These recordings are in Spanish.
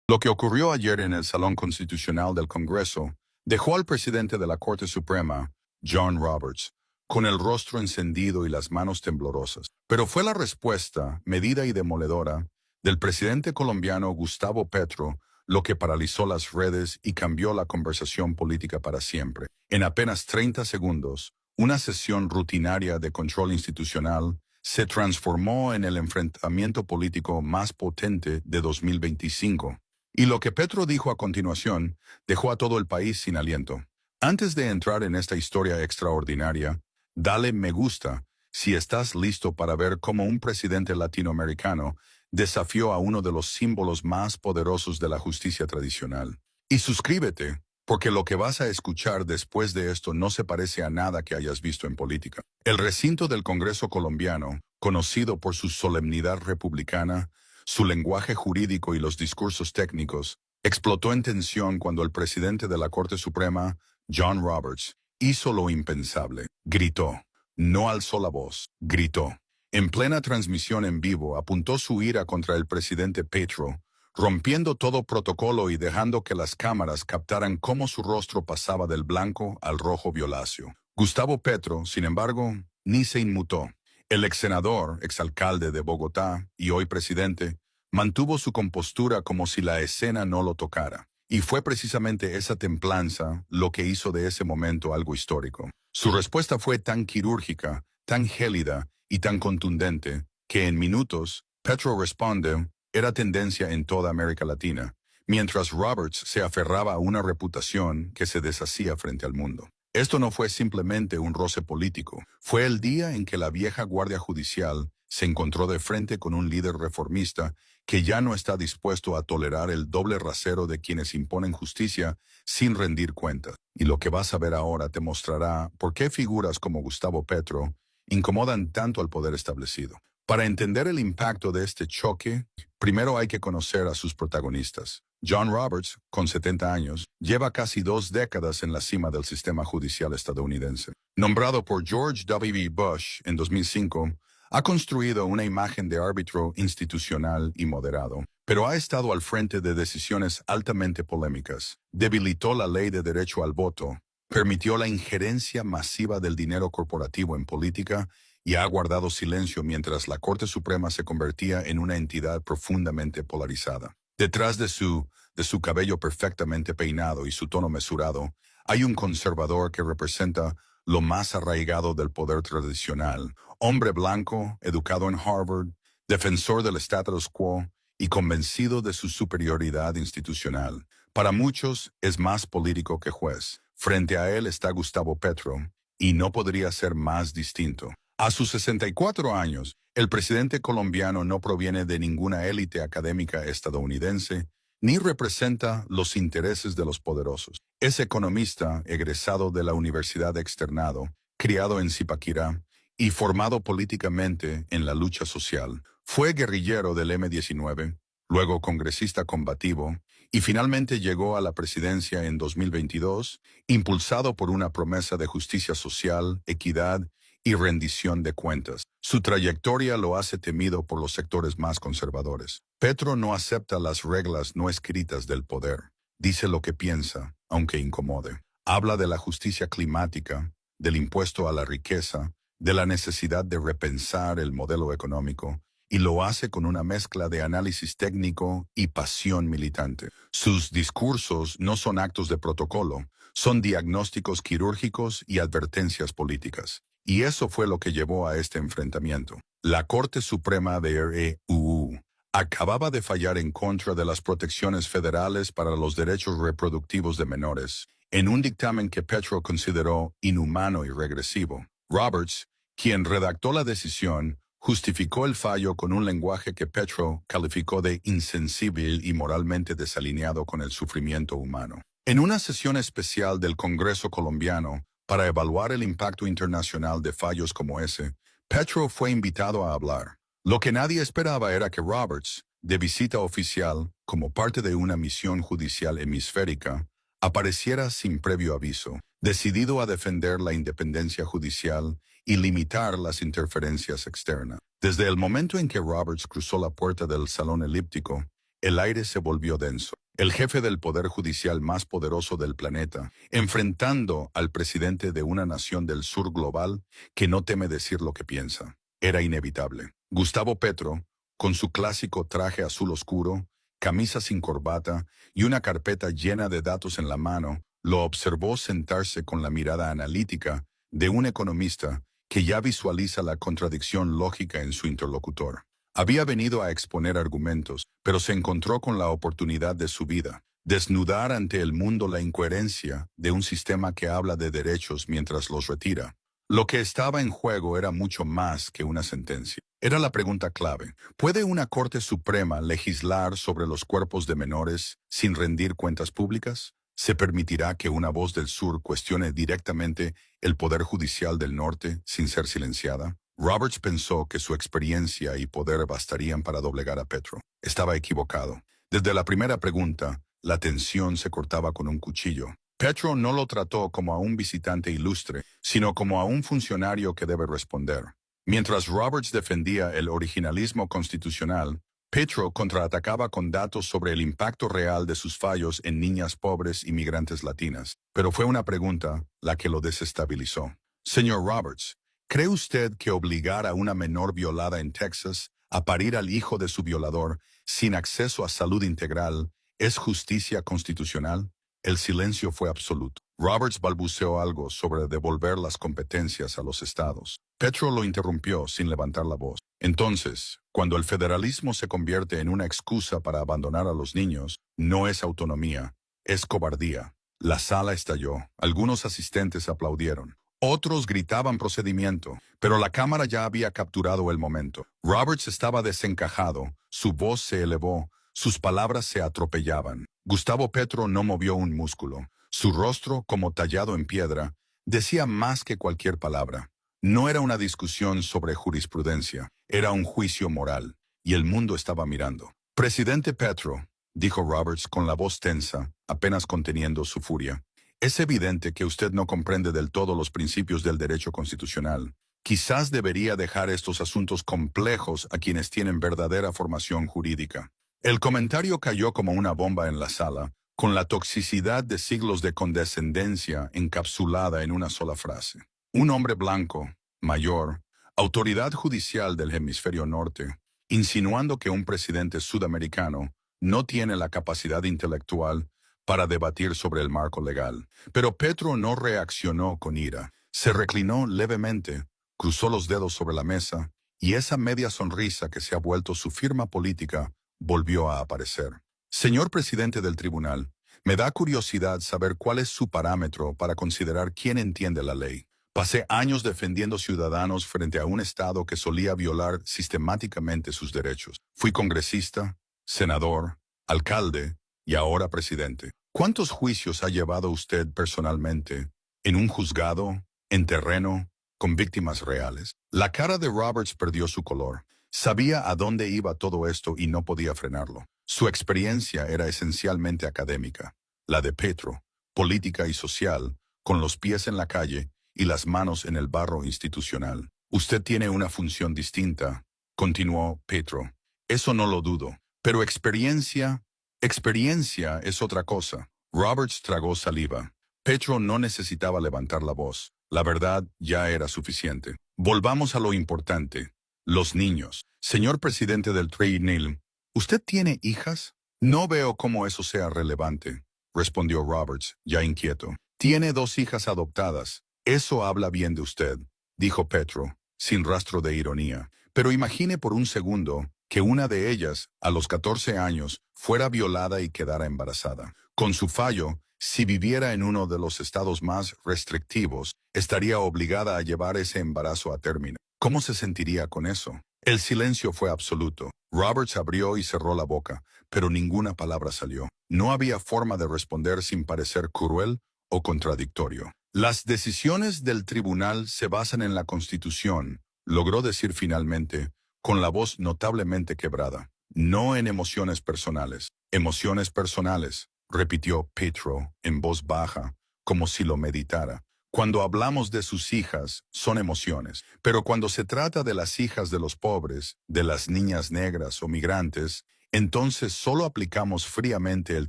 Lo que ocurrió ayer en el Salón Constitucional del Congreso dejó al presidente de la Corte Suprema, John Roberts, con el rostro encendido y las manos temblorosas. Pero fue la respuesta, medida y demoledora, del presidente colombiano Gustavo Petro lo que paralizó las redes y cambió la conversación política para siempre. En apenas 30 segundos, una sesión rutinaria de control institucional se transformó en el enfrentamiento político más potente de 2025. Y lo que Petro dijo a continuación dejó a todo el país sin aliento. Antes de entrar en esta historia extraordinaria, dale me gusta si estás listo para ver cómo un presidente latinoamericano desafió a uno de los símbolos más poderosos de la justicia tradicional. Y suscríbete, porque lo que vas a escuchar después de esto no se parece a nada que hayas visto en política. El recinto del Congreso colombiano, conocido por su solemnidad republicana, su lenguaje jurídico y los discursos técnicos, explotó en tensión cuando el presidente de la Corte Suprema, John Roberts, hizo lo impensable. Gritó. No alzó la voz. Gritó. En plena transmisión en vivo, apuntó su ira contra el presidente Petro, rompiendo todo protocolo y dejando que las cámaras captaran cómo su rostro pasaba del blanco al rojo violáceo. Gustavo Petro, sin embargo, ni se inmutó. El ex senador, exalcalde de Bogotá y hoy presidente, mantuvo su compostura como si la escena no lo tocara. Y fue precisamente esa templanza lo que hizo de ese momento algo histórico. Su respuesta fue tan quirúrgica, tan gélida y tan contundente que en minutos, Petro responde, era tendencia en toda América Latina, mientras Roberts se aferraba a una reputación que se deshacía frente al mundo. Esto no fue simplemente un roce político, fue el día en que la vieja Guardia Judicial se encontró de frente con un líder reformista que ya no está dispuesto a tolerar el doble rasero de quienes imponen justicia sin rendir cuentas. Y lo que vas a ver ahora te mostrará por qué figuras como Gustavo Petro incomodan tanto al poder establecido. Para entender el impacto de este choque, primero hay que conocer a sus protagonistas. John Roberts, con 70 años, lleva casi 2 décadas en la cima del sistema judicial estadounidense. Nombrado por George W. Bush en 2005, ha construido una imagen de árbitro institucional y moderado, pero ha estado al frente de decisiones altamente polémicas. Debilitó la ley de derecho al voto, permitió la injerencia masiva del dinero corporativo en política y ha guardado silencio mientras la Corte Suprema se convertía en una entidad profundamente polarizada. Detrás de su cabello perfectamente peinado y su tono mesurado, hay un conservador que representa lo más arraigado del poder tradicional, hombre blanco, educado en Harvard, defensor del status quo y convencido de su superioridad institucional. Para muchos es más político que juez. Frente a él está Gustavo Petro, y no podría ser más distinto. A sus 64 años, el presidente colombiano no proviene de ninguna élite académica estadounidense, ni representa los intereses de los poderosos. Es economista egresado de la Universidad Externado, criado en Zipaquirá y formado políticamente en la lucha social. Fue guerrillero del M-19, luego congresista combativo, y finalmente llegó a la presidencia en 2022, impulsado por una promesa de justicia social, equidad y rendición de cuentas. Su trayectoria lo hace temido por los sectores más conservadores. Petro no acepta las reglas no escritas del poder. Dice lo que piensa, aunque incomode. Habla de la justicia climática, del impuesto a la riqueza, de la necesidad de repensar el modelo económico, y lo hace con una mezcla de análisis técnico y pasión militante. Sus discursos no son actos de protocolo, son diagnósticos quirúrgicos y advertencias políticas. Y eso fue lo que llevó a este enfrentamiento. La Corte Suprema de REUU acababa de fallar en contra de las protecciones federales para los derechos reproductivos de menores, en un dictamen que Petro consideró inhumano y regresivo. Roberts, quien redactó la decisión, justificó el fallo con un lenguaje que Petro calificó de insensible y moralmente desalineado con el sufrimiento humano. En una sesión especial del Congreso colombiano, para evaluar el impacto internacional de fallos como ese, Petro fue invitado a hablar. Lo que nadie esperaba era que Roberts, de visita oficial, como parte de una misión judicial hemisférica, apareciera sin previo aviso, decidido a defender la independencia judicial y limitar las interferencias externas. Desde el momento en que Roberts cruzó la puerta del salón elíptico, El aire se volvió denso. El jefe del poder judicial más poderoso del planeta, enfrentando al presidente de una nación del sur global que no teme decir lo que piensa. Era inevitable. Gustavo Petro, con su clásico traje azul oscuro, camisa sin corbata y una carpeta llena de datos en la mano, lo observó sentarse con la mirada analítica de un economista que ya visualiza la contradicción lógica en su interlocutor. Había venido a exponer argumentos, pero se encontró con la oportunidad de su vida, desnudar ante el mundo la incoherencia de un sistema que habla de derechos mientras los retira. Lo que estaba en juego era mucho más que una sentencia. Era la pregunta clave. ¿Puede una Corte Suprema legislar sobre los cuerpos de menores sin rendir cuentas públicas? ¿Se permitirá que una voz del sur cuestione directamente el Poder Judicial del Norte sin ser silenciada? Roberts pensó que su experiencia y poder bastarían para doblegar a Petro. Estaba equivocado. Desde la primera pregunta, la tensión se cortaba con un cuchillo. Petro no lo trató como a un visitante ilustre, sino como a un funcionario que debe responder. Mientras Roberts defendía el originalismo constitucional, Petro contraatacaba con datos sobre el impacto real de sus fallos en niñas pobres y migrantes latinas. Pero fue una pregunta la que lo desestabilizó. Señor Roberts, ¿cree usted que obligar a una menor violada en Texas a parir al hijo de su violador sin acceso a salud integral es justicia constitucional? El silencio fue absoluto. Roberts balbuceó algo sobre devolver las competencias a los estados. Petro lo interrumpió sin levantar la voz. Entonces, cuando el federalismo se convierte en una excusa para abandonar a los niños, no es autonomía, es cobardía. La sala estalló. Algunos asistentes aplaudieron. Otros gritaban procedimiento, pero la cámara ya había capturado el momento. Roberts estaba desencajado, su voz se elevó, sus palabras se atropellaban. Gustavo Petro no movió un músculo. Su rostro, como tallado en piedra, decía más que cualquier palabra. No era una discusión sobre jurisprudencia, era un juicio moral, y el mundo estaba mirando. Presidente Petro, dijo Roberts con la voz tensa, apenas conteniendo su furia, es evidente que usted no comprende del todo los principios del derecho constitucional. Quizás debería dejar estos asuntos complejos a quienes tienen verdadera formación jurídica. El comentario cayó como una bomba en la sala, con la toxicidad de siglos de condescendencia encapsulada en una sola frase. Un hombre blanco, mayor, autoridad judicial del hemisferio norte, insinuando que un presidente sudamericano no tiene la capacidad intelectual para debatir sobre el marco legal. Pero Petro no reaccionó con ira. Se reclinó levemente, cruzó los dedos sobre la mesa, y esa media sonrisa que se ha vuelto su firma política volvió a aparecer. Señor presidente del tribunal, me da curiosidad saber cuál es su parámetro para considerar quién entiende la ley. Pasé años defendiendo ciudadanos frente a un Estado que solía violar sistemáticamente sus derechos. Fui congresista, senador, alcalde y ahora presidente. ¿Cuántos juicios ha llevado usted personalmente en un juzgado, en terreno, con víctimas reales? La cara de Roberts perdió su color. Sabía a dónde iba todo esto y no podía frenarlo. Su experiencia era esencialmente académica, la de Petro, política y social, con los pies en la calle y las manos en el barro institucional. Usted tiene una función distinta, continuó Petro. Eso no lo dudo, pero experiencia es otra cosa. Roberts tragó saliva. Petro no necesitaba levantar la voz. La verdad ya era suficiente. Volvamos a lo importante. Los niños. Señor presidente del tribunal, ¿usted tiene hijas? No veo cómo eso sea relevante, respondió Roberts, ya inquieto. Tiene 2 hijas adoptadas. Eso habla bien de usted, dijo Petro, sin rastro de ironía. Pero imagine por un segundo que una de ellas, a los 14 años, fuera violada y quedara embarazada. Con su fallo, si viviera en uno de los estados más restrictivos, estaría obligada a llevar ese embarazo a término. ¿Cómo se sentiría con eso? El silencio fue absoluto. Roberts abrió y cerró la boca, pero ninguna palabra salió. No había forma de responder sin parecer cruel o contradictorio. Las decisiones del tribunal se basan en la Constitución, logró decir finalmente, con la voz notablemente quebrada. No en emociones personales. Emociones personales, repitió Petro en voz baja, como si lo meditara. Cuando hablamos de sus hijas, son emociones. Pero cuando se trata de las hijas de los pobres, de las niñas negras o migrantes, Entonces solo aplicamos fríamente el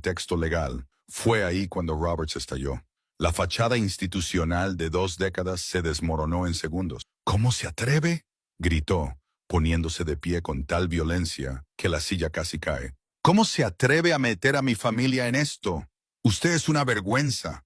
texto legal. Fue ahí cuando Roberts estalló. La fachada institucional de 2 décadas se desmoronó en segundos. ¿Cómo se atreve?, gritó, poniéndose de pie con tal violencia que la silla casi cae. ¿Cómo se atreve a meter a mi familia en esto? Usted es una vergüenza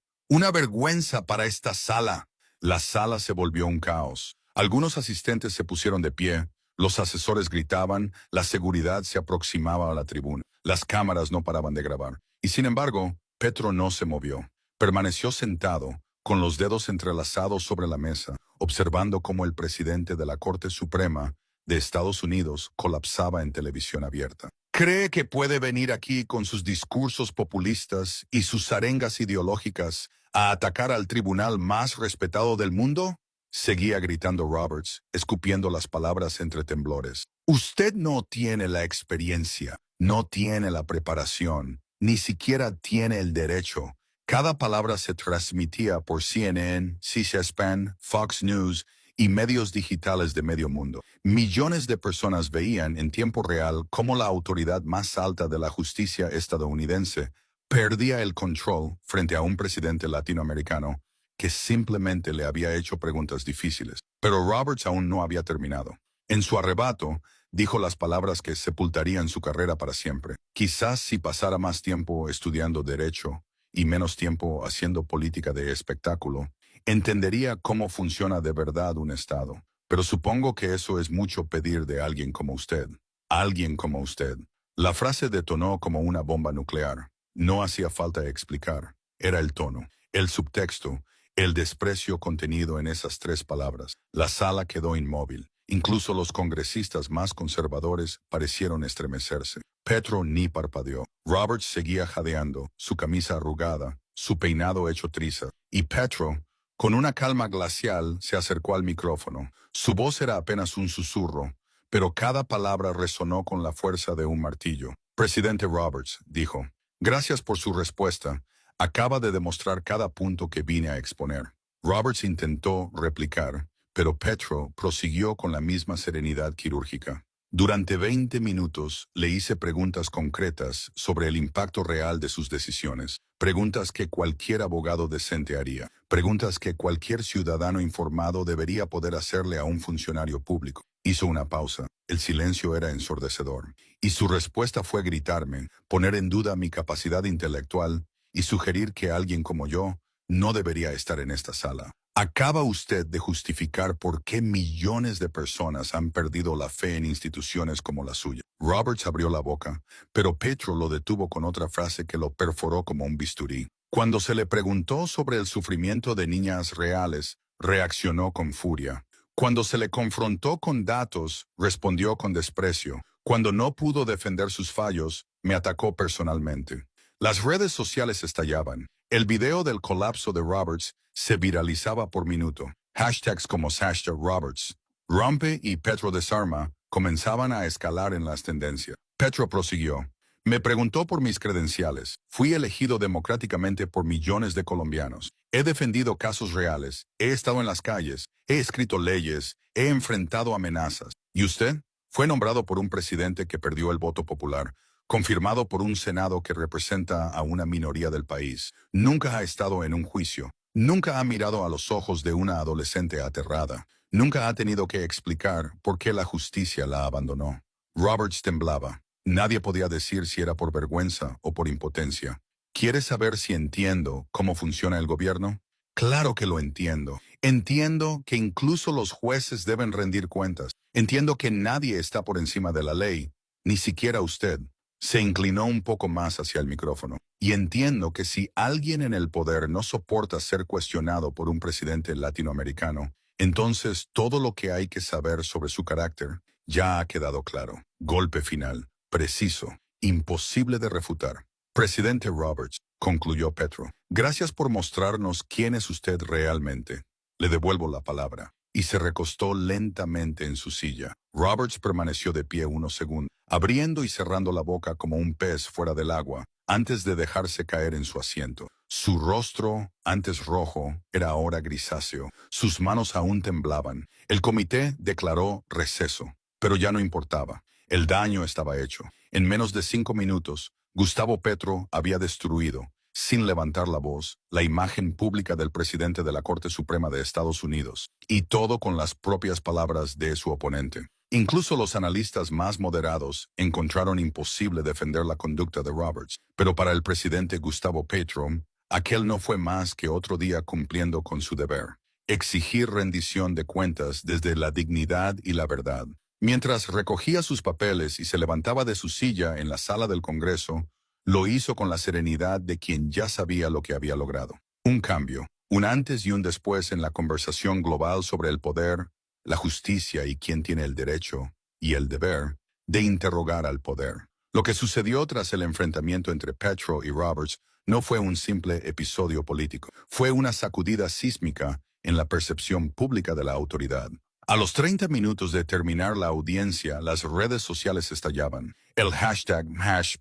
para esta sala. La sala se volvió un caos. Algunos asistentes se pusieron de pie, los asesores gritaban, la seguridad se aproximaba a la tribuna. Las cámaras no paraban de grabar. Y sin embargo, Petro no se movió. Permaneció sentado, con los dedos entrelazados sobre la mesa, observando cómo el presidente de la Corte Suprema de Estados Unidos colapsaba en televisión abierta. ¿Cree que puede venir aquí con sus discursos populistas y sus arengas ideológicas a atacar al tribunal más respetado del mundo?, seguía gritando Roberts, escupiendo las palabras entre temblores. Usted no tiene la experiencia, no tiene la preparación, ni siquiera tiene el derecho. Cada palabra se transmitía por CNN, C-SPAN, Fox News y medios digitales de medio mundo. Millones de personas veían en tiempo real cómo la autoridad más alta de la justicia estadounidense perdía el control frente a un presidente latinoamericano que simplemente le había hecho preguntas difíciles. Pero Roberts aún no había terminado. En su arrebato, dijo las palabras que sepultarían su carrera para siempre. Quizás si pasara más tiempo estudiando derecho y menos tiempo haciendo política de espectáculo, entendería cómo funciona de verdad un Estado. Pero supongo que eso es mucho pedir de alguien como usted. Alguien como usted. La frase detonó como una bomba nuclear. No hacía falta explicar. Era el tono, el subtexto, el desprecio contenido en esas 3 palabras. La sala quedó inmóvil. Incluso los congresistas más conservadores parecieron estremecerse. Petro ni parpadeó. Roberts seguía jadeando, su camisa arrugada, su peinado hecho trizas. Y Petro, con una calma glacial, se acercó al micrófono. Su voz era apenas un susurro, pero cada palabra resonó con la fuerza de un martillo. Presidente Roberts, dijo, gracias por su respuesta. Acaba de demostrar cada punto que vine a exponer. Roberts intentó replicar, pero Petro prosiguió con la misma serenidad quirúrgica. Durante 20 minutos le hice preguntas concretas sobre el impacto real de sus decisiones, preguntas que cualquier abogado decente haría, preguntas que cualquier ciudadano informado debería poder hacerle a un funcionario público. Hizo una pausa. El silencio era ensordecedor. Y su respuesta fue gritarme, poner en duda mi capacidad intelectual y sugerir que alguien como yo no debería estar en esta sala. Acaba usted de justificar por qué millones de personas han perdido la fe en instituciones como la suya. Roberts abrió la boca, pero Petro lo detuvo con otra frase que lo perforó como un bisturí. Cuando se le preguntó sobre el sufrimiento de niñas reales, reaccionó con furia. Cuando se le confrontó con datos, respondió con desprecio. Cuando no pudo defender sus fallos, me atacó personalmente. Las redes sociales estallaban. El video del colapso de Roberts se viralizaba por minuto. Hashtags como #Roberts, Rompe y Petro desarma comenzaban a escalar en las tendencias. Petro prosiguió. Me preguntó por mis credenciales. Fui elegido democráticamente por millones de colombianos. He defendido casos reales. He estado en las calles. He escrito leyes. He enfrentado amenazas. ¿Y usted? Fue nombrado por un presidente que perdió el voto popular, confirmado por un Senado que representa a una minoría del país. Nunca ha estado en un juicio. Nunca ha mirado a los ojos de una adolescente aterrada. Nunca ha tenido que explicar por qué la justicia la abandonó. Roberts temblaba. Nadie podía decir si era por vergüenza o por impotencia. ¿Quieres saber si entiendo cómo funciona el gobierno? Claro que lo entiendo. Entiendo que incluso los jueces deben rendir cuentas. Entiendo que nadie está por encima de la ley, ni siquiera usted. Se inclinó un poco más hacia el micrófono. Y entiendo que si alguien en el poder no soporta ser cuestionado por un presidente latinoamericano, entonces todo lo que hay que saber sobre su carácter ya ha quedado claro. Golpe final, preciso, imposible de refutar. Presidente Roberts, concluyó Petro, gracias por mostrarnos quién es usted realmente. Le devuelvo la palabra. Y se recostó lentamente en su silla. Roberts permaneció de pie unos segundos, abriendo y cerrando la boca como un pez fuera del agua, antes de dejarse caer en su asiento. Su rostro, antes rojo, era ahora grisáceo. Sus manos aún temblaban. El comité declaró receso, pero ya no importaba. El daño estaba hecho. En menos de 5 minutos, Gustavo Petro había destruido, sin levantar la voz, la imagen pública del presidente de la Corte Suprema de Estados Unidos, y todo con las propias palabras de su oponente. Incluso los analistas más moderados encontraron imposible defender la conducta de Roberts, pero para el presidente Gustavo Petro, aquel no fue más que otro día cumpliendo con su deber: exigir rendición de cuentas desde la dignidad y la verdad. Mientras recogía sus papeles y se levantaba de su silla en la sala del Congreso, lo hizo con la serenidad de quien ya sabía lo que había logrado. Un cambio, un antes y un después en la conversación global sobre el poder, la justicia y quién tiene el derecho y el deber de interrogar al poder. Lo que sucedió tras el enfrentamiento entre Petro y Roberts no fue un simple episodio político, fue una sacudida sísmica en la percepción pública de la autoridad. A los 30 minutos de terminar la audiencia, las redes sociales estallaban. El hashtag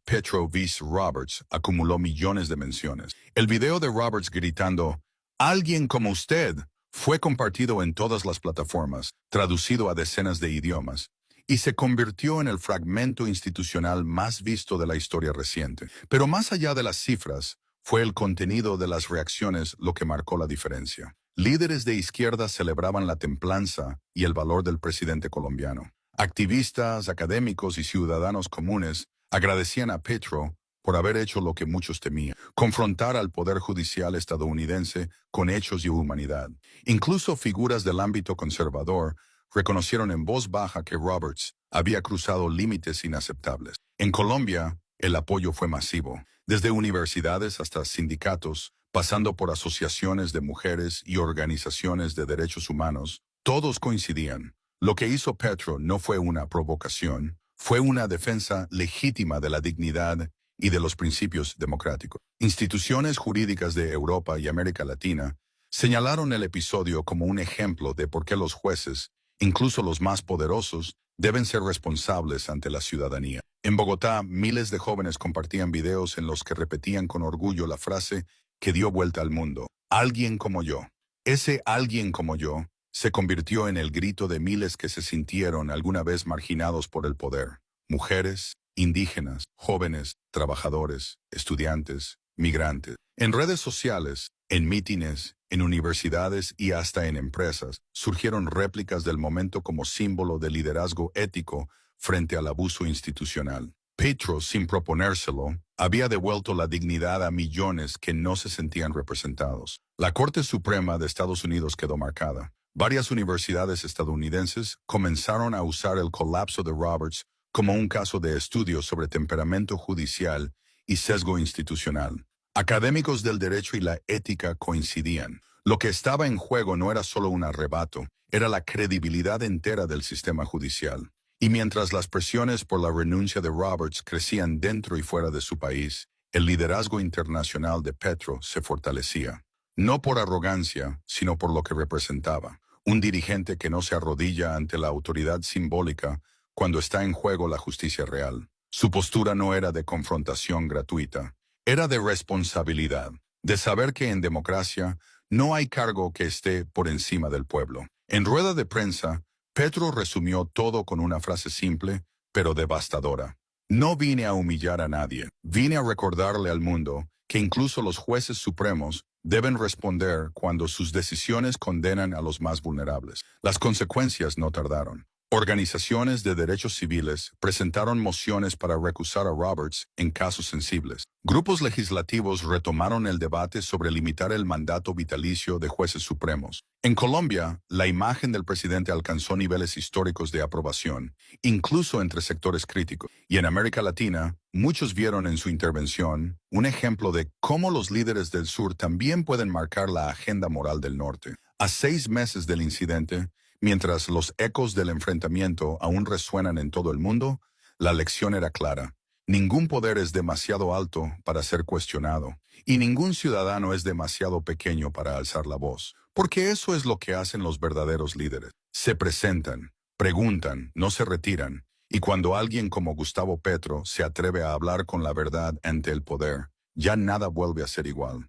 #PetroVsRoberts acumuló millones de menciones. El video de Roberts gritando "Alguien como usted" fue compartido en todas las plataformas, traducido a decenas de idiomas, y se convirtió en el fragmento institucional más visto de la historia reciente. Pero más allá de las cifras, fue el contenido de las reacciones lo que marcó la diferencia. Líderes de izquierda celebraban la templanza y el valor del presidente colombiano. Activistas, académicos y ciudadanos comunes agradecían a Petro por haber hecho lo que muchos temían: confrontar al poder judicial estadounidense con hechos y humanidad. Incluso figuras del ámbito conservador reconocieron en voz baja que Roberts había cruzado límites inaceptables. En Colombia, el apoyo fue masivo, desde universidades hasta sindicatos, pasando por asociaciones de mujeres y organizaciones de derechos humanos. Todos coincidían: lo que hizo Petro no fue una provocación, fue una defensa legítima de la dignidad y de los principios democráticos. Instituciones jurídicas de Europa y América Latina señalaron el episodio como un ejemplo de por qué los jueces, incluso los más poderosos, deben ser responsables ante la ciudadanía. En Bogotá, miles de jóvenes compartían videos en los que repetían con orgullo la frase que dio vuelta al mundo: "Alguien como yo". Ese "alguien como yo" se convirtió en el grito de miles que se sintieron alguna vez marginados por el poder: mujeres, indígenas, jóvenes, trabajadores, estudiantes, migrantes. En redes sociales, en mítines, en universidades y hasta en empresas, surgieron réplicas del momento como símbolo de liderazgo ético frente al abuso institucional. Petro, sin proponérselo, había devuelto la dignidad a millones que no se sentían representados. La Corte Suprema de Estados Unidos quedó marcada. Varias universidades estadounidenses comenzaron a usar el colapso de Roberts como un caso de estudio sobre temperamento judicial y sesgo institucional. Académicos del derecho y la ética coincidían: lo que estaba en juego no era solo un arrebato, era la credibilidad entera del sistema judicial. Y mientras las presiones por la renuncia de Roberts crecían dentro y fuera de su país, el liderazgo internacional de Petro se fortalecía. No por arrogancia, sino por lo que representaba: un dirigente que no se arrodilla ante la autoridad simbólica cuando está en juego la justicia real. Su postura no era de confrontación gratuita, era de responsabilidad, de saber que en democracia no hay cargo que esté por encima del pueblo. En rueda de prensa, Petro resumió todo con una frase simple, pero devastadora: "No vine a humillar a nadie, vine a recordarle al mundo que incluso los jueces supremos deben responder cuando sus decisiones condenan a los más vulnerables". Las consecuencias no tardaron. Organizaciones de derechos civiles presentaron mociones para recusar a Roberts en casos sensibles. Grupos legislativos retomaron el debate sobre limitar el mandato vitalicio de jueces supremos. En Colombia, la imagen del presidente alcanzó niveles históricos de aprobación, incluso entre sectores críticos. Y en América Latina, muchos vieron en su intervención un ejemplo de cómo los líderes del sur también pueden marcar la agenda moral del norte. A 6 meses del incidente, mientras los ecos del enfrentamiento aún resuenan en todo el mundo, la lección era clara: ningún poder es demasiado alto para ser cuestionado, y ningún ciudadano es demasiado pequeño para alzar la voz. Porque eso es lo que hacen los verdaderos líderes: se presentan, preguntan, no se retiran, y cuando alguien como Gustavo Petro se atreve a hablar con la verdad ante el poder, ya nada vuelve a ser igual.